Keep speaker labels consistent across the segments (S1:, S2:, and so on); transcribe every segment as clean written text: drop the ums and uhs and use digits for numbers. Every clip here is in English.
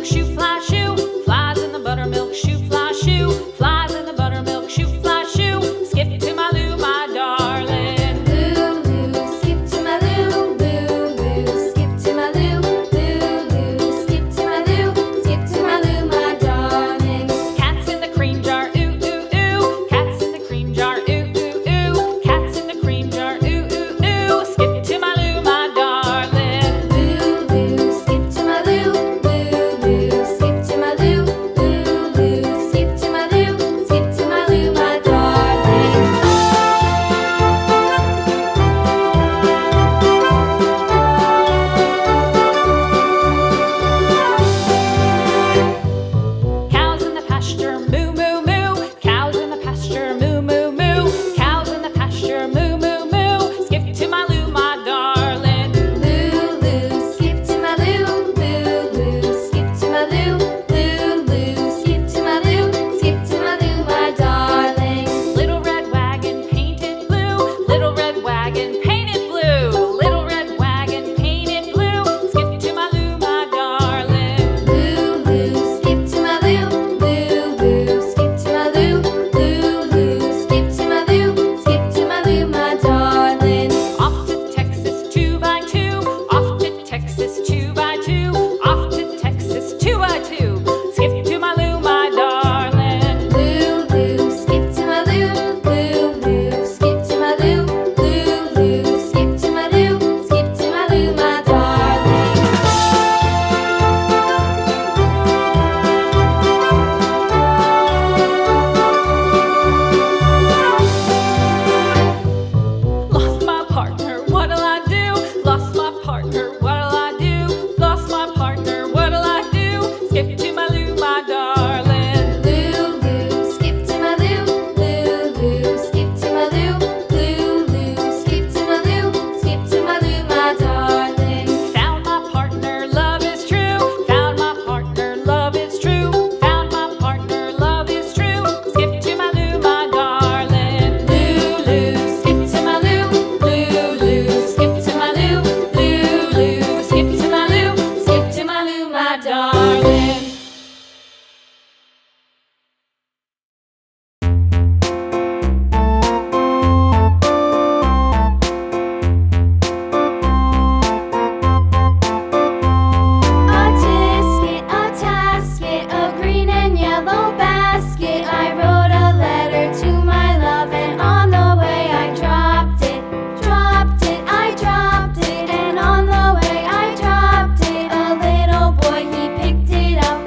S1: buttermilk shoe, fly shoe. Flies in the buttermilk shoe, fly shoe. Flies in the buttermilk shoe, fly shoe. Skip to my Lou, my darling.
S2: Lou, skip to my Lou, Lou, skip to my Lou, Lou, skip to my Lou, skip to my Lou, my darling.
S1: Cats in the cream jar, ooh, ooh, ooh. Cats in the cream jar, ooh, ooh, ooh. Cats in the cream jar, ooh, ooh, ooh. Skip to my Lou, my darling.
S2: Lou, skip to my Lou, Lou, skip to my Lou, Lou, skip to my Lou, skip to my Lou, my darling.
S1: Cows in the pasture, moo, moo, moo. Cows in the pasture, moo, moo, moo. Cows in the pasture, moo, moo, moo. Skip to my Lou, my darling.
S2: Lou, skip to my Lou, Lou, skip to my Lou, Lou, skip to my Lou, skip to my Lou, my darling.
S1: Little red wagon painted blue. Little red wagon painted blue. Little red wagon painted blue. Skip to my Lou, my darling.
S2: Lou, skip to my Lou, Lou, skip to my Lou, Lou, skip to my Lou, skip to my Lou, my darling.
S1: Off to Texas 2x2. Off to Texas 2x2. Off to Texas 2x2. Skip to my Lou, my darling.
S2: Lou, skip to my Lou, Lou, skip to my Lou, Lou, skip to my Lou, skip to my Lou, my darling.
S1: Lost my partner, what'll I do? Lost my partner, what'll I do? Lost my partner, what'll I do? Skip to my Lou, my darling.
S2: Lou, skip to my Lou, Lou, skip to my Lou, Lou, skip to my Lou, skip to my Lou, my darling.
S1: Found my partner, love is true. Found my partner, love is true. Found my partner, love is true. Skip to my Lou, my darling. Lou, skip to my Lou. Lou, skip to my Lou. Lou, skip to my Lou. Skip to my Lou, my darling.
S2: A-tisket, a-tasket, a green and yellow basket. I wrote a letter to my love, and on the way I dropped it, I dropped it, and on the way I dropped it. A little boy, he picked it up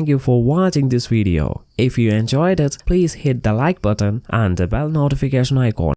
S3: thank you for watching this video. If you enjoyed it, please hit the like button and the bell notification icon.